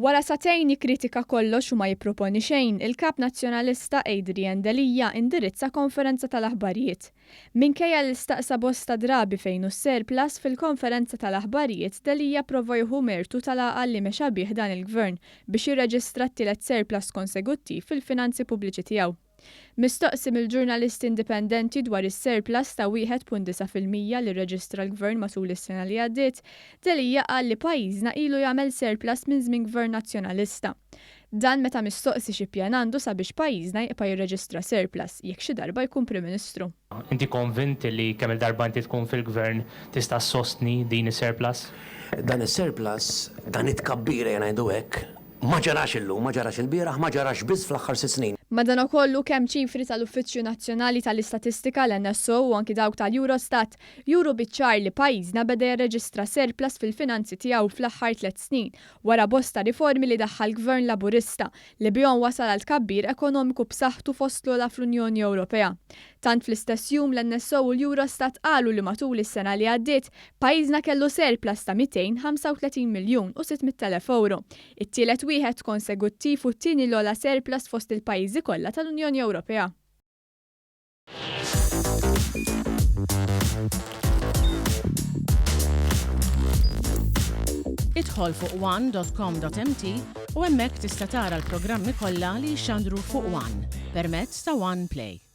Wara satejn jikkritika kollox u ma jipproponi xejn, il-kap nazzjonalista Adrian Delija indirizza konferenza tal-aħbarijiet. Minkejja l-istaqsa bosta drabi fejn hu surplus fil-konferenza tal-aħbarijiet Delija prova jieħu mertu tal-għaqal li mexa bih dan il-gvern biex jirreġistra t-tielet surplus konseguttiv fil-finanzi pubbliċi tiegħu. Mistoqsim il-ġurnalisti indipendenti dwar is-surplus ta' 1.9% li rreġistra l-gvern matul is-sena li għaddiet, Delija qal li pajjiżna ilu jagħmel surplus minn żmien gvern nazzjonalista. Dan meta mistoqsi xi pjan għandu sabiex pajjiżna jibqa' jirreġistra surplus jekk xi darba jkun Prim Ministru. Inti konvinti li kemm il-darba inti tkun fil-gvern tista' sostni din is-surplus? Dan is-surplus, dan it-tkabbir ngħidu hekk, ma ġarax illum, ma ġarax il-bieraħ, ma ġarax biss fl-aħħar 6 snin. Madankollu kemm ċifri tal-Uffiċċju Nazzjonali tal-Istatistika l-NSO u anki dawk tal-Eurostat juru biċ-ċar li pajjiżna beda jirreġistra surplus fil-finanzi tiegħu fl-aħħar 3 snin wara bosta riformi li daħħal Gvern Laburista li bihom wasal għal tkabbir ekonomiku b'saħħtu fost l-ogħla fl-Unjoni Ewropea. Tant fl-istess jum l-NSO u l-Eurostat qalu li matul is-sena li għaddiet pajjiżna kellu surplus ta' 235 miljun u 600,000 euro. It-tielet wieħed konseguttiv u t-tieni l-ogħla surplus fost il-pajjiżi kollha tal-Unjoni Ewropea. Idħol fuq one.com.mt u hemmhekk tista' tara l-programmi kollha li jxandru fuq One permezz ta' One Play.